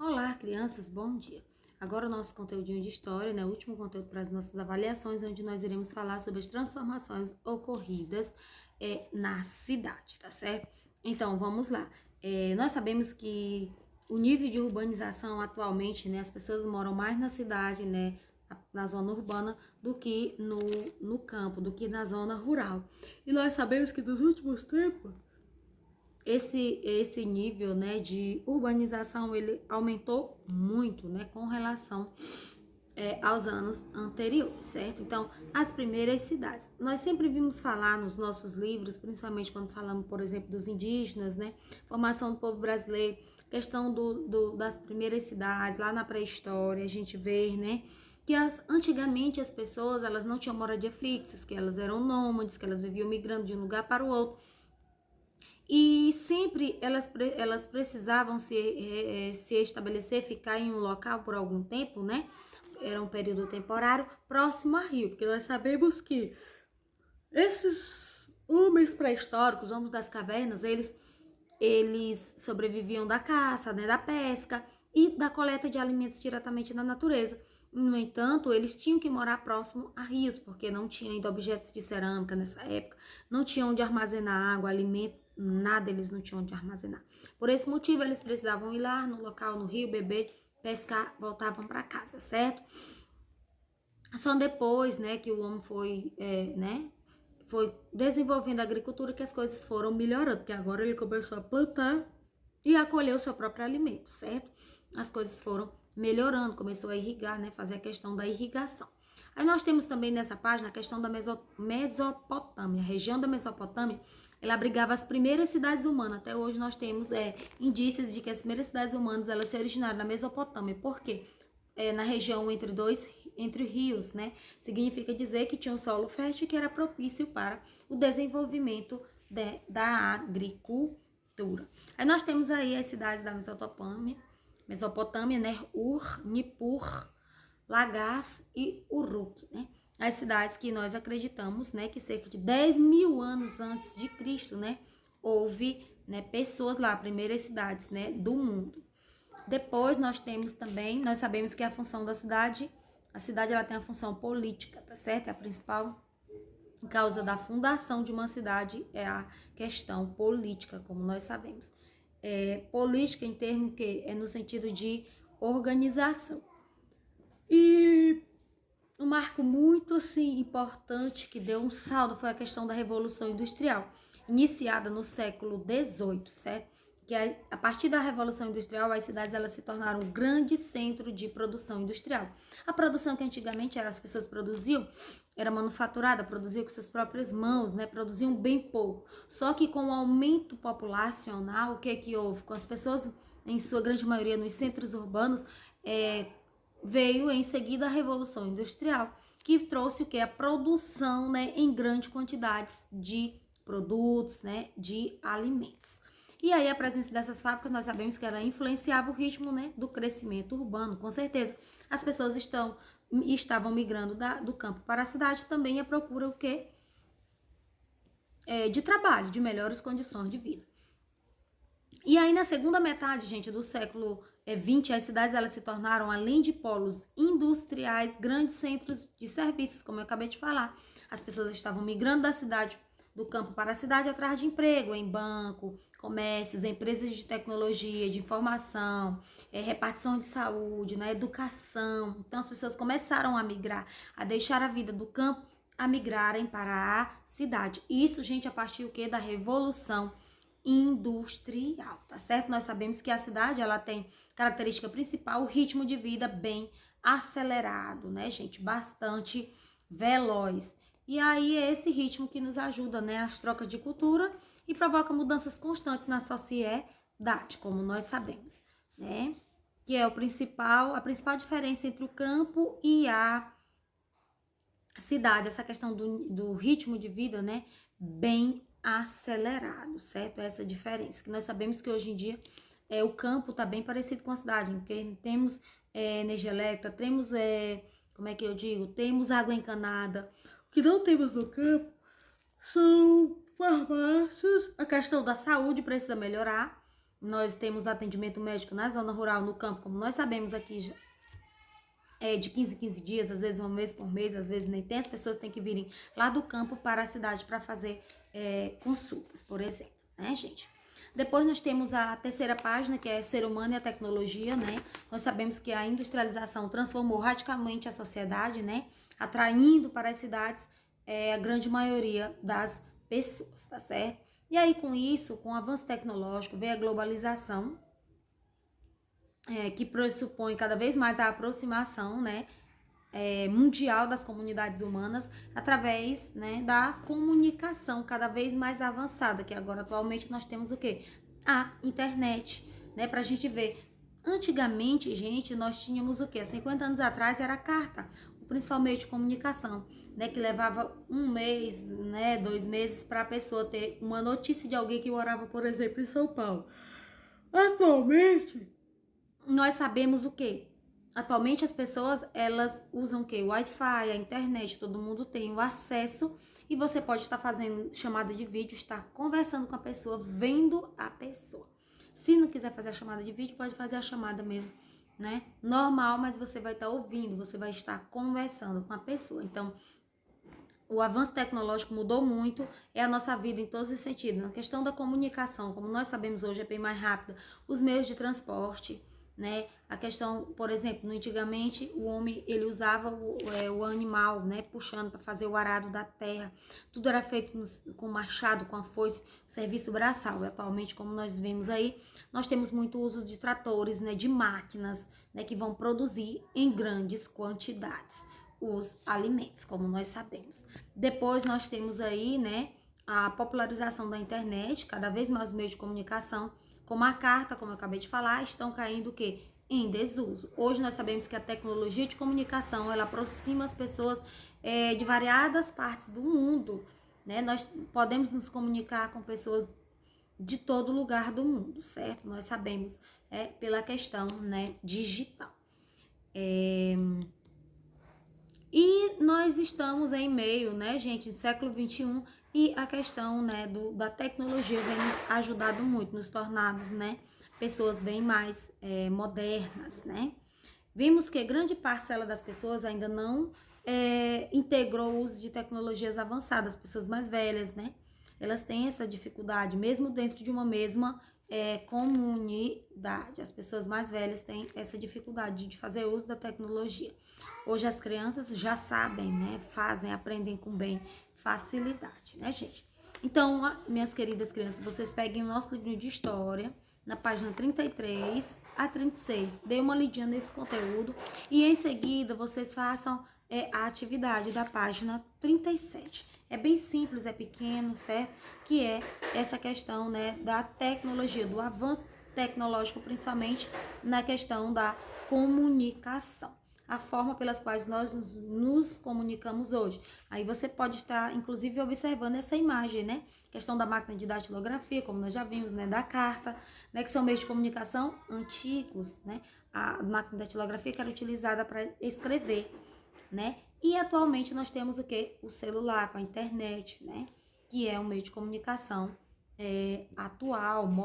Olá, crianças, bom dia. Agora o nosso conteúdinho de história, né? O último conteúdo para as nossas avaliações, onde nós iremos falar sobre as transformações ocorridas na cidade, tá certo? Então, vamos lá. Nós sabemos que o nível de urbanização atualmente, né? As pessoas moram mais na cidade, né? Na zona urbana, do que no campo, do que na zona rural. E nós sabemos que nos últimos tempos esse nível, né, de urbanização ele aumentou muito, né, com relação aos anos anteriores, certo? Então, as primeiras cidades. Nós sempre vimos falar nos nossos livros, principalmente quando falamos, por exemplo, dos indígenas, né, formação do povo brasileiro, questão das primeiras cidades, lá na pré-história, a gente vê, né, que antigamente as pessoas, elas não tinham moradia fixa, que elas eram nômades, que elas viviam migrando de um lugar para o outro. E sempre elas precisavam se estabelecer, ficar em um local por algum tempo, né? Era um período temporário próximo a rio, porque nós sabemos que esses homens pré-históricos, homens das cavernas, eles sobreviviam da caça, né, da pesca e da coleta de alimentos diretamente na natureza. No entanto, eles tinham que morar próximo a rios, porque não tinha ainda objetos de cerâmica nessa época, não tinham onde armazenar água, alimento, nada eles não tinham onde armazenar. Por esse motivo, eles precisavam ir lá no local, no rio, beber, pescar, voltavam para casa, certo? Só depois, né, que o homem foi desenvolvendo a agricultura que as coisas foram melhorando, porque agora ele começou a plantar e a colher o seu próprio alimento, certo? As coisas foram melhorando, começou a irrigar, né, fazer a questão da irrigação. Aí nós temos também nessa página a questão da Mesopotâmia. A região da Mesopotâmia, ela abrigava as primeiras cidades humanas. Até hoje nós temos indícios de que as primeiras cidades humanas elas se originaram na Mesopotâmia. Por quê? Na região entre rios, né? Significa dizer que tinha um solo fértil que era propício para o desenvolvimento da agricultura. Aí nós temos aí as cidades da Mesopotâmia, né? Ur, Nippur, Lagash e Uruk, né? As cidades que nós acreditamos, né, que cerca de 10 mil anos antes de Cristo, né, houve, né, pessoas lá, primeiras cidades, né, do mundo. Depois nós temos também, nós sabemos que a função da cidade, a cidade ela tem a função política, tá certo? A principal causa da fundação de uma cidade é a questão política, como nós sabemos. Política em termo que é no sentido de organização. E um marco muito assim importante que deu um saldo foi a questão da Revolução Industrial, iniciada no século XVIII, certo? Que a partir da Revolução Industrial, as cidades elas se tornaram um grande centro de produção industrial. A produção que antigamente as pessoas produziam, era manufaturada, produziam com suas próprias mãos, né? Produziam bem pouco. Só que com o aumento populacional, o que houve? Com as pessoas, em sua grande maioria, nos centros urbanos, veio em seguida a Revolução Industrial, que trouxe o que? A produção, né, em grandes quantidades de produtos, né, de alimentos. E aí a presença dessas fábricas, nós sabemos que ela influenciava o ritmo, né, do crescimento urbano, com certeza. As pessoas estavam migrando do campo para a cidade também à procura o quê? De trabalho, de melhores condições de vida. E aí na segunda metade, gente, do século XX, as cidades elas se tornaram, além de polos industriais, grandes centros de serviços, como eu acabei de falar. As pessoas estavam migrando da cidade, do campo para a cidade atrás de emprego, em banco, comércios, empresas de tecnologia, de informação, repartição de saúde, na educação. Então as pessoas começaram a migrar, a deixar a vida do campo, a migrarem para a cidade. Isso, gente, a partir do quê? Da Revolução Industrial, tá certo? Nós sabemos que a cidade, ela tem característica principal, o ritmo de vida bem acelerado, né, gente? Bastante veloz. E aí é esse ritmo que nos ajuda, né, as trocas de cultura e provoca mudanças constantes na sociedade, como nós sabemos, né? Que é a principal diferença entre o campo e a cidade, essa questão do ritmo de vida, né, bem acelerado, certo? Essa diferença, que nós sabemos que hoje em dia o campo está bem parecido com a cidade, porque temos energia elétrica, temos, como é que eu digo, temos água encanada. O que não temos no campo são farmácias, a questão da saúde precisa melhorar, nós temos atendimento médico na zona rural, no campo, como nós sabemos aqui já. De 15 em 15 dias, às vezes uma vez por mês, às vezes nem tem. As pessoas têm que virem lá do campo para a cidade para fazer consultas, por exemplo, né, gente? Depois nós temos a terceira página, que é Ser Humano e a Tecnologia, né? Nós sabemos que a industrialização transformou radicalmente a sociedade, né? Atraindo para as cidades a grande maioria das pessoas, tá certo? E aí, com isso, com o avanço tecnológico, veio a globalização, que pressupõe cada vez mais a aproximação, né, mundial das comunidades humanas através, né, da comunicação cada vez mais avançada, que agora atualmente nós temos o quê? A internet, né, pra gente ver. Antigamente, gente, nós tínhamos o quê? Há 50 anos atrás era a carta, o principal meio de comunicação, né, que levava um mês, né, 2 meses para a pessoa ter uma notícia de alguém que morava, por exemplo, em São Paulo. Atualmente, nós sabemos o quê? Atualmente as pessoas, elas usam o quê? O Wi-Fi, a internet, todo mundo tem o acesso e você pode estar fazendo chamada de vídeo, estar conversando com a pessoa, vendo a pessoa. Se não quiser fazer a chamada de vídeo, pode fazer a chamada mesmo, né? Normal, mas você vai estar ouvindo, você vai estar conversando com a pessoa. Então, o avanço tecnológico mudou muito, a nossa vida em todos os sentidos. Na questão da comunicação, como nós sabemos hoje, é bem mais rápida. Os meios de transporte, né? A questão, por exemplo, antigamente o homem ele usava o animal, né, puxando para fazer o arado da terra. Tudo era feito com machado, com a foice, o serviço braçal. E atualmente, como nós vemos aí, nós temos muito uso de tratores, né, de máquinas, né, que vão produzir em grandes quantidades os alimentos, como nós sabemos. Depois nós temos aí, né, a popularização da internet, cada vez mais meios de comunicação, como a carta, como eu acabei de falar, estão caindo o quê? Em desuso. Hoje nós sabemos que a tecnologia de comunicação, ela aproxima as pessoas de variadas partes do mundo, né? Nós podemos nos comunicar com pessoas de todo lugar do mundo, certo? Nós sabemos, pela questão, né, digital. E nós estamos em meio, né, gente, século XXI, e a questão, né, da tecnologia vem nos ajudado muito, nos tornados, né, pessoas bem mais modernas, né. Vimos que grande parcela das pessoas ainda não integrou o uso de tecnologias avançadas, pessoas mais velhas, né, elas têm essa dificuldade, mesmo dentro de uma mesma comunidade. As pessoas mais velhas têm essa dificuldade de fazer uso da tecnologia. Hoje as crianças já sabem, né? Fazem, aprendem com bem facilidade, né, gente? Então, minhas queridas crianças, vocês peguem o nosso livro de história, na página 33 a 36. Dê uma lidinha nesse conteúdo e em seguida vocês façam a atividade da página 37. É bem simples, é pequeno, certo? Que é essa questão, né, da tecnologia, do avanço tecnológico, principalmente na questão da comunicação. A forma pelas quais nós nos comunicamos hoje. Aí você pode estar, inclusive, observando essa imagem, né? Questão da máquina de datilografia, como nós já vimos, né? Da carta, né? Que são meios de comunicação antigos, né? A máquina de datilografia que era utilizada para escrever, né? E atualmente nós temos o quê? O celular com a internet, né? Que é um meio de comunicação atual, moderno.